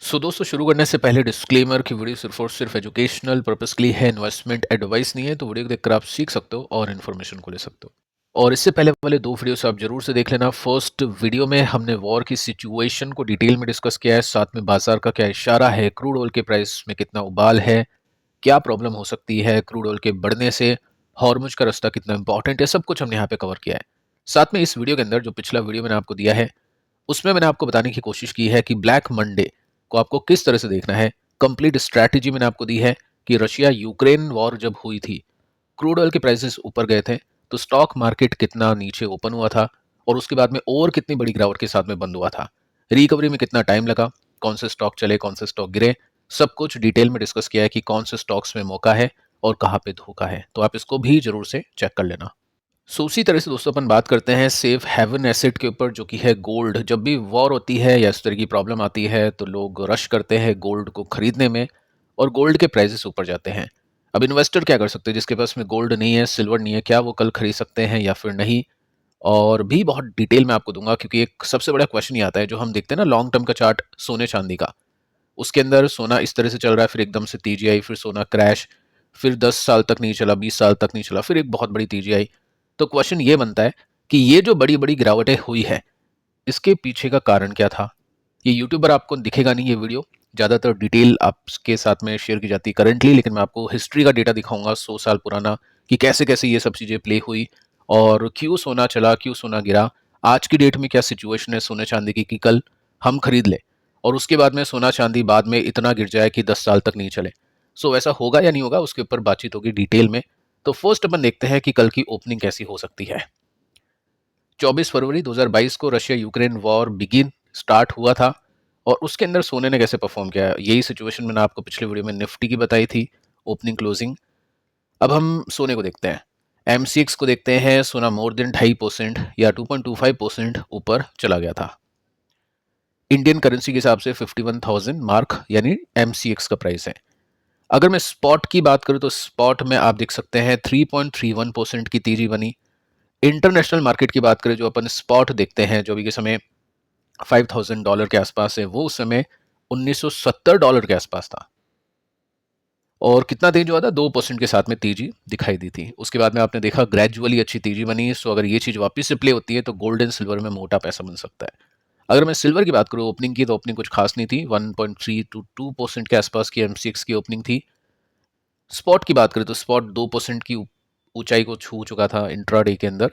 दोस्तों शुरू करने से पहले डिस्क्लेमर कि वीडियो सिर्फ और सिर्फ एजुकेशनल पर्पस के लिए है, इन्वेस्टमेंट एडवाइस नहीं है। तो वीडियो को देखकर आप सीख सकते हो और इन्फॉर्मेशन को ले सकते हो। और इससे पहले वाले दो वीडियोस आप जरूर से देख लेना। फर्स्ट वीडियो में हमने वॉर की सिचुएशन को डिटेल में डिस्कस किया है, साथ में बाजार का क्या इशारा है, क्रूड ऑयल के प्राइस में कितना उबाल है, क्या प्रॉब्लम हो सकती है क्रूड ऑयल के बढ़ने से, हॉर्मुज का रास्ता कितना इंपॉर्टेंट है, सब कुछ हमने यहाँ पे कवर किया है। साथ में इस वीडियो के अंदर जो पिछला वीडियो मैंने आपको दिया है उसमें मैंने आपको बताने की कोशिश की है कि ब्लैक मंडे को आपको किस तरह से देखना है। कंप्लीट स्ट्रैटेजी मैंने आपको दी है कि रशिया यूक्रेन वॉर जब हुई थी, क्रूड ऑयल के प्राइसेस ऊपर गए थे, तो स्टॉक मार्केट कितना नीचे ओपन हुआ था और उसके बाद में और कितनी बड़ी गिरावट के साथ में बंद हुआ था, रिकवरी में कितना टाइम लगा, कौन से स्टॉक चले कौन से स्टॉक गिरे, सब कुछ डिटेल में डिस्कस किया है कि कौन से स्टॉक्स में मौका है और कहाँ पे धोखा है। तो आप इसको भी जरूर से चेक कर लेना। उसी तरह से दोस्तों अपन बात करते हैं सेफ हेवन एसेट के ऊपर, जो कि है गोल्ड। जब भी वॉर होती है या इस तरह की प्रॉब्लम आती है तो लोग रश करते हैं गोल्ड को खरीदने में और गोल्ड के प्राइसेस ऊपर जाते हैं। अब इन्वेस्टर क्या कर सकते हैं जिसके पास में गोल्ड नहीं है, सिल्वर नहीं है, क्या वो कल खरीद सकते हैं या फिर नहीं? और भी बहुत डिटेल में आपको दूंगा, क्योंकि एक सबसे बड़ा क्वेश्चन ये आता है जो हम देखते हैं ना, लॉन्ग टर्म का चार्ट सोने चांदी का। उसके अंदर सोना इस तरह से चल रहा है, फिर एकदम से तेजी आई, फिर सोना क्रैश, फिर 10 साल तक नहीं चला, 20 साल तक नहीं चला, फिर एक बहुत बड़ी तेजी आई। तो क्वेश्चन ये बनता है कि ये जो बड़ी बड़ी गिरावटें हुई है, इसके पीछे का कारण क्या था? ये यूट्यूब पर आपको दिखेगा नहीं, ये वीडियो ज़्यादातर डिटेल आपके साथ में शेयर की जाती है करंटली, लेकिन मैं आपको हिस्ट्री का डेटा दिखाऊंगा 100 साल पुराना, कि कैसे कैसे ये सब चीज़ें प्ले हुई और क्यों सोना चला, क्यों सोना गिरा, आज की डेट में क्या सिचुएशन है सोने चांदी की कि कल हम खरीद लें और उसके बाद में सोना चांदी बाद में इतना गिर जाए कि 10 साल तक नहीं चले। वैसा होगा या नहीं होगा उसके ऊपर बातचीत होगी डिटेल में। तो फर्स्ट अपन देखते हैं कि कल की ओपनिंग कैसी हो सकती है। 24 फरवरी 2022 को Russia Ukraine war begin start हुआ था और उसके अंदर सोने ने कैसे परफॉर्म किया, यही सिचुएशन मैंने आपको पिछले वीडियो में निफ्टी की बताई थी, ओपनिंग क्लोजिंग। अब हम सोने को देखते हैं, एमसीएक्स को देखते हैं। सोना मोर देन 2.5% या 2.25% ऊपर चला गया था। इंडियन करेंसी के हिसाब से 51,000 मार्क यानी एमसीएक्स का प्राइस है। अगर मैं स्पॉट की बात करूं तो स्पॉट में आप देख सकते हैं 3.31% की तेजी बनी। इंटरनेशनल मार्केट की बात करें, जो अपन स्पॉट देखते हैं जो अभी के समय $5,000 के आसपास है, वो उस समय $1,970 के आसपास था और कितना तेज हुआ था, 2% के साथ में तेजी दिखाई दी थी। उसके बाद में आपने देखा ग्रेजुअली अच्छी तेजी बनी। सो अगर ये चीज वापस से प्ले होती है तो गोल्ड एंड सिल्वर में मोटा पैसा बन सकता है। अगर मैं सिल्वर की बात करूं ओपनिंग की, तो ओपनिंग कुछ खास नहीं थी, 1.3 टू 2% के आसपास की एमसीएक्स की ओपनिंग थी। स्पॉट की बात करें तो स्पॉट 2% की ऊंचाई को छू चुका था इंट्राडे के अंदर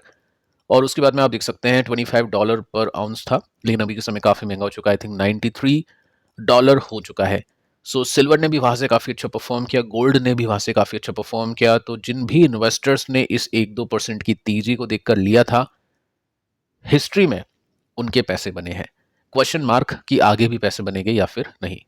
और उसके बाद में आप देख सकते हैं $25 पर आउंस था, लेकिन अभी के समय काफ़ी महंगा हो चुका है। आई थिंक $93 हो चुका है। सिल्वर ने भी वहाँ से काफ़ी अच्छा परफॉर्म किया, गोल्ड ने भी वहाँ से काफ़ी अच्छा परफॉर्म किया। तो जिन भी इन्वेस्टर्स ने इस 1-2% की तेजी को देखकर लिया था, हिस्ट्री में उनके पैसे बने हैं। क्वेश्चन मार्क कि आगे भी पैसे बनेंगे या फिर नहीं।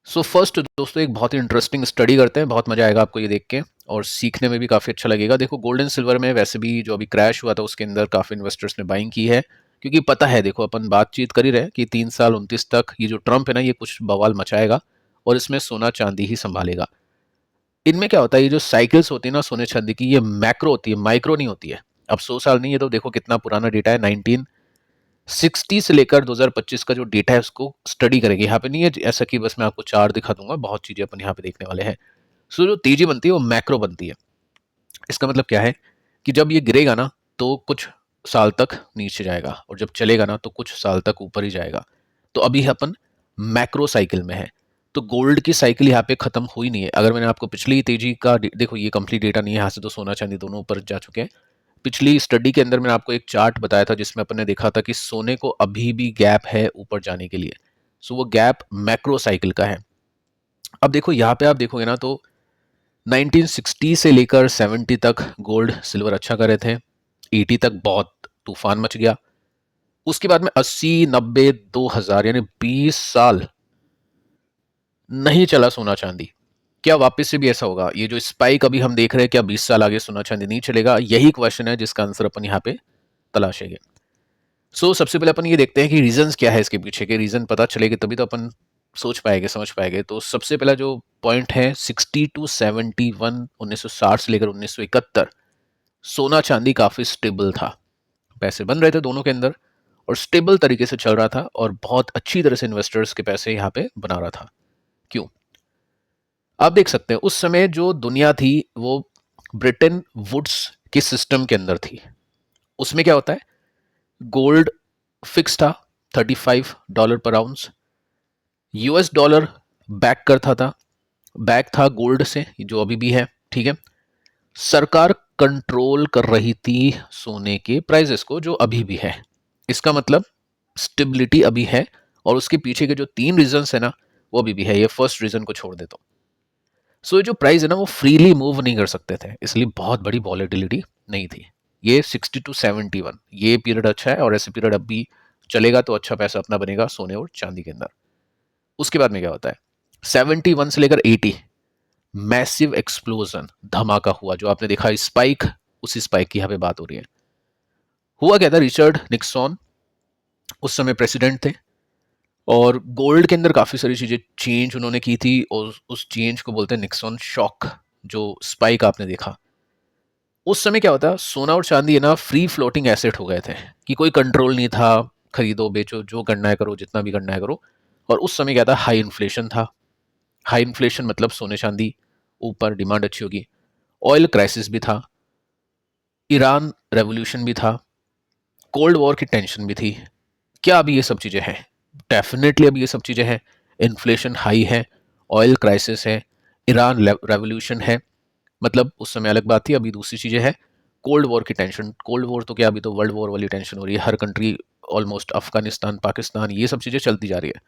फर्स्ट दोस्तों एक बहुत ही इंटरेस्टिंग स्टडी करते हैं, बहुत मजा आएगा आपको ये देख के और सीखने में भी काफ़ी अच्छा लगेगा। देखो गोल्ड एंड सिल्वर में वैसे भी जो अभी क्रैश हुआ था उसके अंदर काफ़ी इन्वेस्टर्स ने बाइंग की है, क्योंकि पता है, देखो अपन बातचीत कर ही रहे कि 3 साल 29 तक ये जो ट्रम्प है ना, ये कुछ बवाल मचाएगा और इसमें सोना चांदी ही संभालेगा। इनमें क्या होता है, ये जो साइकिल्स होती है ना सोने चांदी की, ये मैक्रो होती है, माइक्रो नहीं होती है। अब 100 साल नहीं, ये तो देखो कितना पुराना डेटा है, 1960 से लेकर 2025 का जो डेटा है उसको स्टडी करेंगे। यहाँ पे नहीं है ऐसा कि बस मैं आपको चार्ट दिखा दूंगा, बहुत चीजें अपन यहाँ पे देखने वाले हैं। जो तेजी बनती है वो मैक्रो बनती है। इसका मतलब क्या है कि जब ये गिरेगा ना तो कुछ साल तक नीचे जाएगा और जब चलेगा ना तो कुछ साल तक ऊपर ही जाएगा। तो अभी अपन मैक्रो साइकिल में है। तो गोल्ड की साइकिल यहाँ पे खत्म हुई नहीं है। अगर मैंने आपको पिछली तेजी का देखो, ये कंप्लीट डेटा नहीं है, यहाँ से तो सोना चांदी दोनों ऊपर जा चुके हैं। पिछली स्टडी के अंदर मैंने आपको एक चार्ट बताया था जिसमें अपन ने देखा था कि सोने को अभी भी गैप है ऊपर जाने के लिए। वो गैप मैक्रो साइकिल का है। अब देखो यहाँ पे आप देखोगे ना तो 1960 से लेकर 70 तक गोल्ड सिल्वर अच्छा कर रहे थे, 80 तक बहुत तूफान मच गया। उसके बाद में 80 90 2000 यानी 20 साल नहीं चला सोना चांदी। क्या वापस से भी ऐसा होगा? ये जो स्पाइक अभी हम देख रहे हैं, क्या 20 साल आगे सोना चांदी नहीं चलेगा? यही क्वेश्चन है जिसका आंसर अपन यहाँ पे तलाशेंगे। सबसे पहले अपन ये देखते हैं कि रीजंस क्या है इसके पीछे के। रीजन पता चलेगा तभी तो अपन सोच पाएंगे, समझ पाएंगे। तो सबसे पहला जो पॉइंट है, 60 टू 71, 1960 से लेकर 1971 सोना चांदी काफी स्टेबल था, पैसे बन रहे थे दोनों के अंदर और स्टेबल तरीके से चल रहा था और बहुत अच्छी तरह से इन्वेस्टर्स के पैसे यहाँ पे बना रहा था। क्यों? आप देख सकते हैं उस समय जो दुनिया थी वो ब्रिटेन वुड्स के सिस्टम के अंदर थी। उसमें क्या होता है, गोल्ड फिक्स था $35 पर आउंस, यूएस डॉलर बैक करता था, बैक था गोल्ड से जो अभी भी है, ठीक है। सरकार कंट्रोल कर रही थी सोने के प्राइसेस को जो अभी भी है। इसका मतलब स्टेबिलिटी अभी है और उसके पीछे के जो 3 रीजंस है ना वो अभी भी है। ये फर्स्ट रीजन को छोड़ देता हूँ। सो ये जो प्राइस है ना वो फ्रीली मूव नहीं कर सकते थे, इसलिए बहुत बड़ी वॉलेटिलिटी नहीं थी। ये 60 to 71 ये पीरियड अच्छा है और ऐसे पीरियड अब भी चलेगा तो अच्छा पैसा अपना बनेगा सोने और चांदी के अंदर। उसके बाद में क्या होता है, 71 से लेकर 80 मैसिव एक्सप्लोजन, धमाका हुआ जो आपने देखा स्पाइक, उसी स्पाइक की यहाँ पे बात हो रही है। हुआ क्या था, रिचर्ड निक्सन उस समय प्रेसिडेंट थे और गोल्ड के अंदर काफी सारी चीजें चेंज उन्होंने की थी और उस चेंज को बोलते हैं निक्सन शॉक। जो स्पाइक आपने देखा उस समय क्या होता, सोना और चांदी है ना फ्री फ्लोटिंग एसेट हो गए थे कि कोई कंट्रोल नहीं था, खरीदो बेचो जो करना है करो, जितना भी करना है करो। और उस समय क्या था, हाई इन्फ्लेशन था। हाई इन्फ्लेशन मतलब सोने चांदी ऊपर, डिमांड अच्छी होगी। ऑयल क्राइसिस भी था, ईरान रेवोल्यूशन भी था, कोल्ड वॉर की टेंशन भी थी। क्या अभी ये सब चीज़ें हैं? डेफिनेटली अभी ये सब चीज़ें हैं। इन्फ्लेशन हाई है, ऑयल क्राइसिस है, ईरान रेवोल्यूशन है, मतलब उस समय अलग बात थी, अभी दूसरी चीज़ें हैं। कोल्ड वॉर की टेंशन, कोल्ड वॉर तो क्या अभी तो वर्ल्ड वॉर वाली टेंशन हो रही है, हर कंट्री ऑलमोस्ट, अफगानिस्तान, पाकिस्तान, ये सब चीज़ें चलती जा रही है।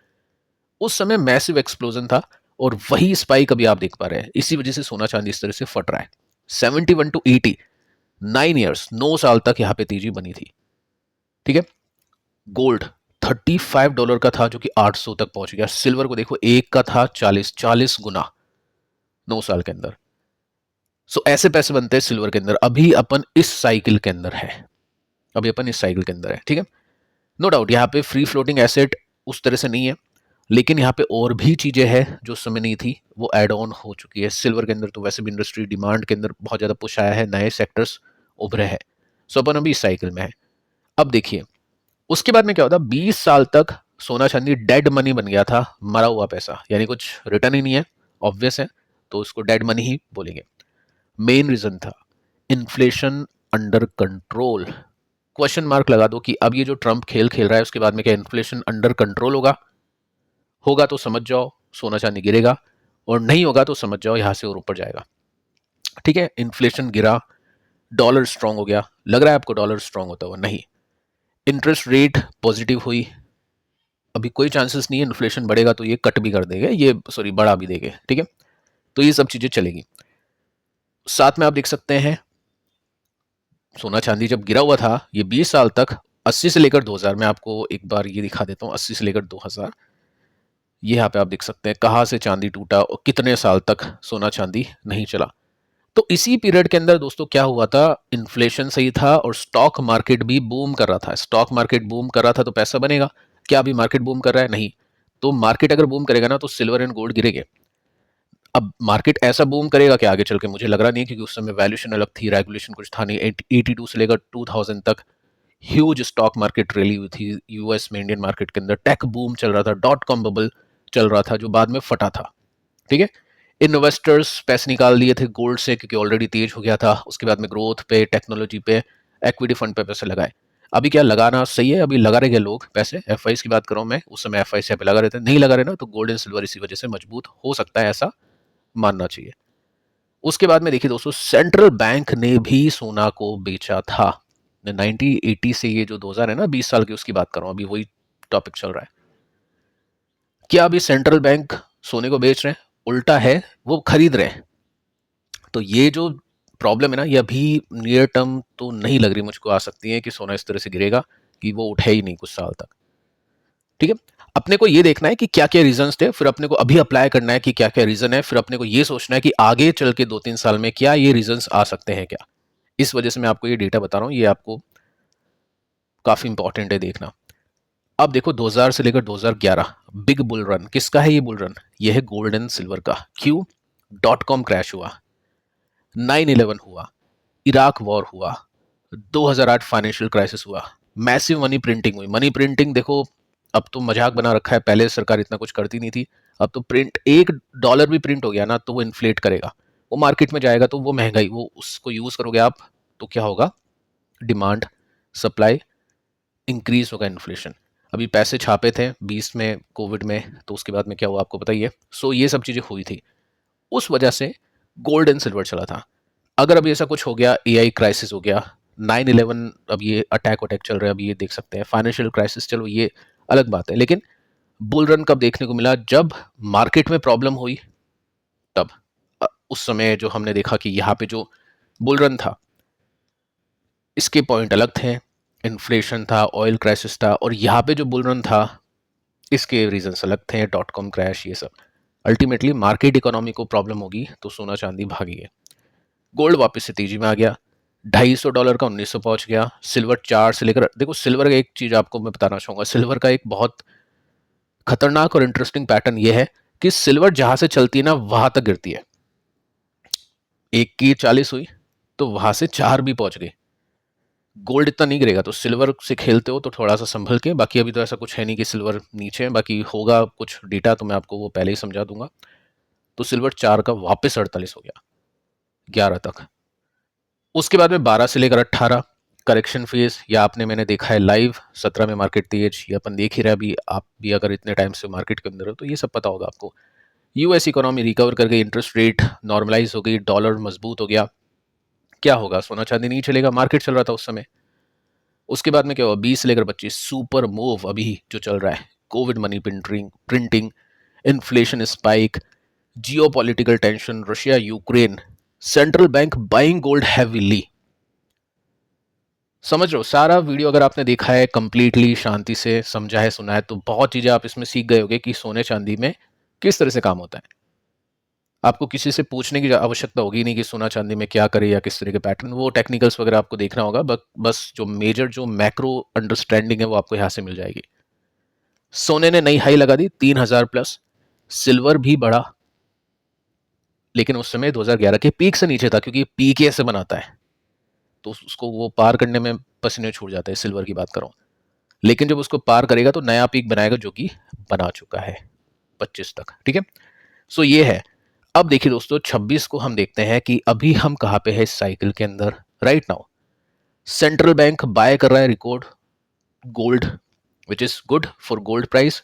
उस समय मैसिव एक्सप्लोजन था और वही स्पाइक अभी आप देख पा रहे हैं। इसी वजह से सोना चांदी इस तरह से फट रहा है। 71 to 80 9 ईयर्स, 9 साल तक यहाँ पे तेजी बनी थी, ठीक है। गोल्ड $35 का था जो कि 800 तक पहुंच गया। सिल्वर को देखो, एक का था 40 गुना 9 साल के अंदर। सो ऐसे पैसे बनते हैं सिल्वर के अंदर। अभी अपन इस साइकिल के अंदर है, अभी अपन इस साइकिल के अंदर है, ठीक है। नो डाउट यहाँ पे फ्री फ्लोटिंग एसेट उस तरह से नहीं है, लेकिन यहाँ पे और भी चीजें हैं जो उस समय नहीं थी, वो एड ऑन हो चुकी है। सिल्वर के अंदर तो वैसे भी इंडस्ट्री डिमांड के अंदर बहुत ज्यादा पुश आया है, नए सेक्टर्स उभरे हैं। सो अपन अभी इस साइकिल में है। अब देखिए उसके बाद में क्या होता, 20 साल तक सोना चांदी डेड मनी बन गया था, मरा हुआ पैसा, यानी कुछ रिटर्न ही नहीं है, ऑब्वियस है, तो उसको डेड मनी ही बोलेंगे। मेन रीजन था inflation under control. Question mark लगा दो कि अब ये जो ट्रंप खेल खेल रहा है उसके बाद में क्या इन्फ्लेशन अंडर कंट्रोल होगा? होगा तो समझ जाओ सोना चांदी गिरेगा, और नहीं होगा तो समझ जाओ यहां से और ऊपर जाएगा, ठीक है। इन्फ्लेशन गिरा, डॉलर स्ट्रांग हो गया। लग रहा है आपको डॉलर स्ट्रांग होता हुआ? नहीं। इंटरेस्ट रेट पॉजिटिव हुई, अभी कोई चांसेस नहीं है इन्फ्लेशन बढ़ेगा तो ये कट भी कर देंगे, ये सॉरी बढ़ा भी देंगे, ठीक है। तो ये सब चीजें चलेगी। साथ में आप देख सकते हैं सोना चांदी जब गिरा हुआ था ये 20 साल तक, 80 से लेकर 2000, मैं आपको एक बार ये दिखा देता हूँ, 80 से लेकर 2000, ये यहाँ पे आप देख सकते हैं कहाँ से चांदी टूटा और कितने साल तक सोना चांदी नहीं चला। तो इसी पीरियड के अंदर दोस्तों क्या हुआ था, इन्फ्लेशन सही था और स्टॉक मार्केट भी बूम कर रहा था। स्टॉक मार्केट बूम कर रहा था तो पैसा बनेगा। क्या अभी मार्केट बूम कर रहा है? नहीं। तो मार्केट अगर बूम करेगा ना तो सिल्वर एंड गोल्ड गिरेंगे। अब मार्केट ऐसा बूम करेगा कि आगे चल के मुझे लग रहा नहीं है, क्योंकि उस समय वैल्यूएशन अलग थी, रेगुलेशन कुछ था नहीं। 82 से लेकर 2000 तक ह्यूज स्टॉक मार्केट रैली हुई थी यूएस में, इंडियन मार्केट के अंदर टेक बूम चल रहा था, डॉट कॉम बबल चल रहा था जो बाद में फटा था, ठीक है। इन्वेस्टर्स पैसे निकाल लिए थे गोल्ड से क्योंकि ऑलरेडी तेज हो गया था। उसके बाद में ग्रोथ पे, टेक्नोलॉजी पे, इक्विटी फंड पे पैसे लगाए। अभी क्या लगाना सही है? अभी लगा रहे हैं लोग पैसे, एफ की बात करूं मैं, उस समय एफ पे लगा रहे थे, नहीं लगा रहे ना तो गोल्ड एंड सिल्वर इसी वजह से मजबूत हो सकता है, ऐसा मानना चाहिए। उसके बाद में देखिए दोस्तों, सेंट्रल बैंक ने भी सोना को बेचा था 1980 से, ये जो 2000 है ना 20 साल की उसकी बात कर रहा हूं, अभी वही टॉपिक चल रहा है। क्या अभी सेंट्रल बैंक सोने को बेच रहे हैं? उल्टा है, वो खरीद रहे हैं। तो ये जो प्रॉब्लम है ना ये अभी नियर टर्म तो नहीं लग रही मुझको आ सकती है कि सोना इस तरह से गिरेगा कि वो उठे ही नहीं कुछ साल तक, ठीक है। अपने को ये देखना है कि क्या क्या रीजंस थे, फिर अपने को अभी अप्लाई करना है कि क्या क्या रीजन है, फिर अपने को ये सोचना है कि आगे चल के 2-3 साल में क्या ये रीजंस आ सकते हैं क्या। इस वजह से मैं आपको ये डेटा बता रहा हूं, ये आपको काफी इंपॉर्टेंट है देखना। अब देखो 2000 से लेकर 2011 बिग बुल रन, किसका है ये बुल रन? ये है गोल्ड एंड सिल्वर का। क्यों? डॉट कॉम क्रैश हुआ, 9/11 हुआ, इराक वॉर हुआ, 2008 फाइनेंशियल क्राइसिस हुआ, मैसिव मनी प्रिंटिंग हुई। मनी प्रिंटिंग देखो, अब तो मजाक बना रखा है, पहले सरकार इतना कुछ करती नहीं थी। अब तो प्रिंट, $1 भी प्रिंट हो गया ना तो वो इन्फ्लेट करेगा, वो मार्केट में जाएगा, तो वो महंगाई, वो उसको यूज करोगे आप तो क्या होगा, डिमांड सप्लाई इंक्रीज होगा, इन्फ्लेशन। अभी पैसे छापे थे 20 में कोविड में, तो उसके बाद में क्या हुआ आपको पता ही है। सो ये सब चीजें हुई थी, उस वजह से गोल्ड एंड सिल्वर चला था। अगर अभी ऐसा कुछ हो गया, एआई क्राइसिस हो गया, 9/11, अब ये अटैक वटैक चल रहा है, अभी ये देख सकते हैं, फाइनेंशियल क्राइसिस, चलो ये अलग बात है। लेकिन बुल रन कब देखने को मिला, जब मार्केट में प्रॉब्लम हुई तब। उस समय जो हमने देखा कि यहाँ पे जो बुल रन था, इसके पॉइंट अलग थे, इन्फ्लेशन था, ऑयल क्राइसिस था, और यहाँ पे जो बुल रन था इसके रीजंस अलग थे, डॉट कॉम क्रैश, ये सब। अल्टीमेटली मार्केट इकोनॉमी को प्रॉब्लम होगी तो सोना चांदी भागी है। गोल्ड वापस से तेजी में आ गया, $250 का 1900 पहुंच गया। सिल्वर 4 से लेकर, देखो सिल्वर का एक चीज आपको मैं बताना चाहूंगा, सिल्वर का एक बहुत खतरनाक और इंटरेस्टिंग पैटर्न ये है कि सिल्वर जहां से चलती है ना वहां तक गिरती है। एक की 40 हुई तो वहां से 4 भी पहुंच गई। गोल्ड इतना नहीं गिरेगा, तो सिल्वर से खेलते हो तो थोड़ा सा संभल के, बाकी अभी तो ऐसा कुछ है नहीं कि सिल्वर नीचे है, बाकी होगा कुछ डेटा तो मैं आपको वो पहले ही समझा दूंगा। तो सिल्वर 4 का वापस 48 हो गया 11 तक। उसके बाद में 12 से लेकर 18 करेक्शन फेज, या आपने मैंने देखा है लाइव, 17 में मार्केट तेज, ये अपन देख ही रहे, अभी आप भी अगर इतने टाइम से मार्केट के अंदर हो तो ये सब पता होगा आपको। यूएस इकोनॉमी रिकवर कर गई, इंटरेस्ट रेट नॉर्मलाइज हो गई, डॉलर मजबूत हो गया। क्या होगा, सोना चांदी नहीं चलेगा, मार्केट चल रहा था उस समय। उसके बाद में क्या हुआ, 20 से लेकर 25 सुपर मूव अभी जो चल रहा है, Covid money printing, inflation spike, जियो political tension, Russia Ukraine, central bank buying gold heavily. समझ रहे हो, सारा वीडियो अगर आपने देखा है कंप्लीटली शांति से समझा है, सुना है, तो बहुत चीजें आप इसमें सीख गए होगे कि सोने चांदी में किस तरह से काम होता है। आपको किसी से पूछने की आवश्यकता होगी नहीं कि सोना चांदी में क्या करे या किस तरह के पैटर्न, वो टेक्निकल्स वगैरह आपको देखना होगा, बस जो मेजर जो मैक्रो अंडरस्टैंडिंग है वो आपको यहां से मिल जाएगी। सोने ने नई हाई लगा दी 3000 प्लस, सिल्वर भी बढ़ा, लेकिन उस समय 2011 के पीक से नीचे था, क्योंकि पीक ऐसे बनाता है तो उसको वो पार करने में पसीने छूट जाते हैं, सिल्वर की बात करो। लेकिन जब उसको पार करेगा तो नया पीक बनाएगा, जो कि बना चुका है 25 तक, ठीक है। सो ये है। अब देखिए दोस्तों, 26 को हम देखते हैं कि अभी हम कहां पे है इस साइकिल के अंदर। Right now central bank buy कर रहा है record gold, which is good for gold price.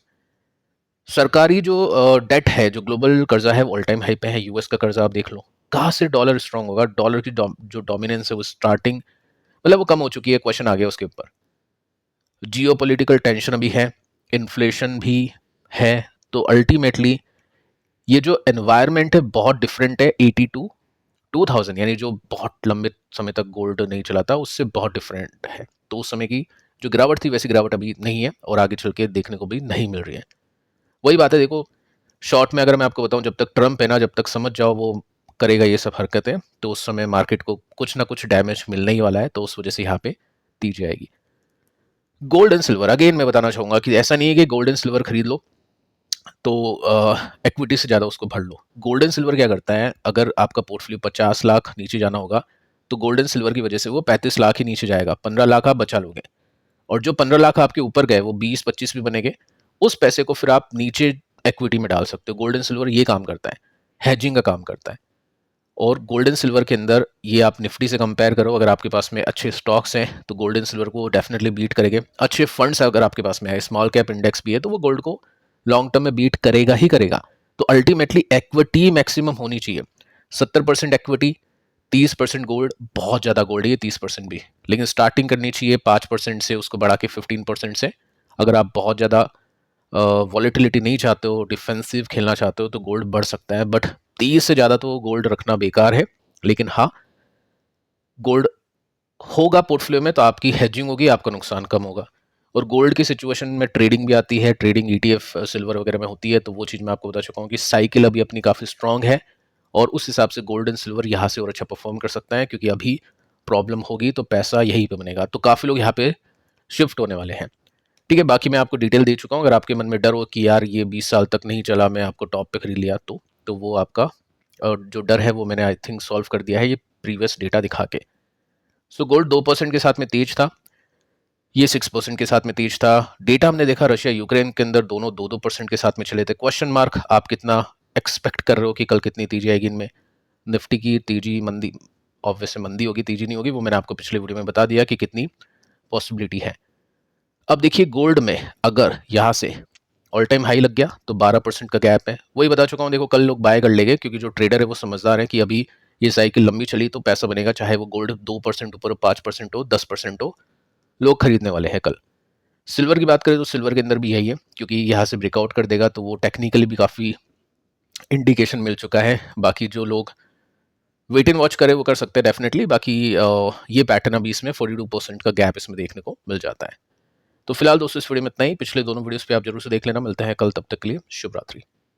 सरकारी जो डेट है, जो ग्लोबल कर्जा है, वो ऑल टाइम हाई पे है। यूएस का कर्जा आप देख लो, कहां से डॉलर स्ट्रांग होगा, डॉलर की जो डोमिनेंस है वो स्टार्टिंग, मतलब वो कम हो चुकी है, क्वेश्चन आ गया उसके ऊपर। जियो पॉलिटिकल टेंशन अभी है, इन्फ्लेशन भी है, तो अल्टीमेटली ये जो एनवायरनमेंट है बहुत डिफरेंट है 82 टू 2000, यानी जो बहुत लंबे समय तक गोल्ड नहीं चला था उससे बहुत डिफरेंट है। तो उस समय की जो गिरावट थी वैसी गिरावट अभी नहीं है, और आगे चल के देखने को भी नहीं मिल रही है। वही बात है, देखो शॉर्ट में अगर मैं आपको बताऊं, जब तक ट्रम्प है ना, जब तक समझ जाओ वो करेगा ये सब हरकतें, तो उस समय मार्केट को कुछ ना कुछ डैमेज मिलने ही वाला है, तो उस वजह से यहाँ पे तेजी आएगी। गोल्ड एंड सिल्वर, अगेन मैं बताना चाहूंगा कि ऐसा नहीं है कि गोल्ड एंड सिल्वर खरीद लो तो इक्विटी से ज़्यादा उसको भर लो। गोल्ड एंड सिल्वर क्या करता है, अगर आपका पोर्टफोलियो 50 लाख नीचे जाना होगा तो गोल्ड एंड सिल्वर की वजह से वो 35 लाख ही नीचे जाएगा, 15 लाख आप बचा लोगे। और जो 15 लाख आपके ऊपर गए वो 20-25 भी बनेंगे, उस पैसे को फिर आप नीचे इक्विटी में डाल सकते हो। गोल्ड एंड सिल्वर ये काम करता है, हेजिंग का काम करता है। और गोल्ड एंड सिल्वर के अंदर ये आप निफ्टी से कंपेयर करो, अगर आपके पास में अच्छे स्टॉक्स हैं तो गोल्ड एंड सिल्वर को डेफिनेटली बीट करेंगे। अच्छे फंड्स अगर आपके पास में है, स्मॉल कैप इंडेक्स भी है, तो वो गोल्ड को लॉन्ग टर्म में बीट करेगा ही करेगा। तो अल्टीमेटली इक्विटी मैक्सिमम होनी चाहिए, 70% इक्विटी, 30% गोल्ड। बहुत ज़्यादा गोल्ड है 30% भी, लेकिन स्टार्टिंग करनी चाहिए 5% से, उसको बढ़ा के 15% से। अगर आप बहुत ज़्यादा वॉलेटिलिटी नहीं चाहते हो, डिफेंसिव खेलना चाहते हो, तो गोल्ड बढ़ सकता है, बट 30 से ज़्यादा तो गोल्ड रखना बेकार है। लेकिन हाँ, गोल्ड होगा पोर्टफोलियो में तो आपकी हेजिंग होगी, आपका नुकसान कम होगा। और गोल्ड की सिचुएशन में ट्रेडिंग भी आती है, ट्रेडिंग ईटीएफ सिल्वर वगैरह में होती है, तो वो चीज़ मैं आपको बता चुका हूँ कि साइकिल अभी अपनी काफ़ी स्ट्रांग है, और उस हिसाब से गोल्ड एंड सिल्वर यहाँ से और अच्छा परफॉर्म कर सकता है, क्योंकि अभी प्रॉब्लम होगी तो पैसा यहीं पे बनेगा, तो काफ़ी लोग यहाँ पे शिफ्ट होने वाले हैं। ठीक है, बाकी मैं आपको डिटेल दे चुका हूँ। अगर आपके मन में डर हो कि यार ये 20 साल तक नहीं चला, मैं आपको टॉप पे खरीद लिया, तो वो आपका जो डर है वो मैंने आई थिंक सॉल्व कर दिया है ये प्रीवियस डेटा दिखा के। सो गोल्ड 2% के साथ में तेज था, ये 6% के साथ में तेज था। डेटा हमने देखा रशिया यूक्रेन के अंदर दोनों 2-2% के साथ में चले थे। क्वेश्चन मार्क, आप कितना एक्सपेक्ट कर रहे हो कि कल कितनी तेजी आएगी इनमें? निफ्टी की तेजी मंदी, ऑब्वियसली मंदी होगी, तेजी नहीं होगी, वो मैंने आपको पिछले वीडियो में बता दिया कि कितनी पॉसिबिलिटी है। अब देखिए गोल्ड में अगर यहाँ से ऑल टाइम हाई लग गया तो 12% का गैप है। वही बता चुका हूँ, देखो कल लोग बाय कर लेंगे क्योंकि जो ट्रेडर है वो समझदार है कि अभी ये साइकिल लंबी चली तो पैसा बनेगा, चाहे वो गोल्ड 2% ऊपर हो, 5% हो, 10% हो, लोग खरीदने वाले हैं कल। सिल्वर की बात करें तो सिल्वर के अंदर भी यही है, क्योंकि यहाँ से ब्रेकआउट कर देगा तो वो टेक्निकली भी काफ़ी इंडिकेशन मिल चुका है। बाकी जो लोग वेट एंड वॉच करे वो कर सकते हैं डेफिनेटली। बाकी ये पैटर्न अभी इसमें 42% का गैप इसमें देखने को मिल जाता है। तो फिलहाल दोस्तों इस वीडियो में इतना ही। पिछले दोनों वीडियोस पे आप जरूर से देख लेना। मिलते हैं कल, तब तक के लिए शुभ रात्रि।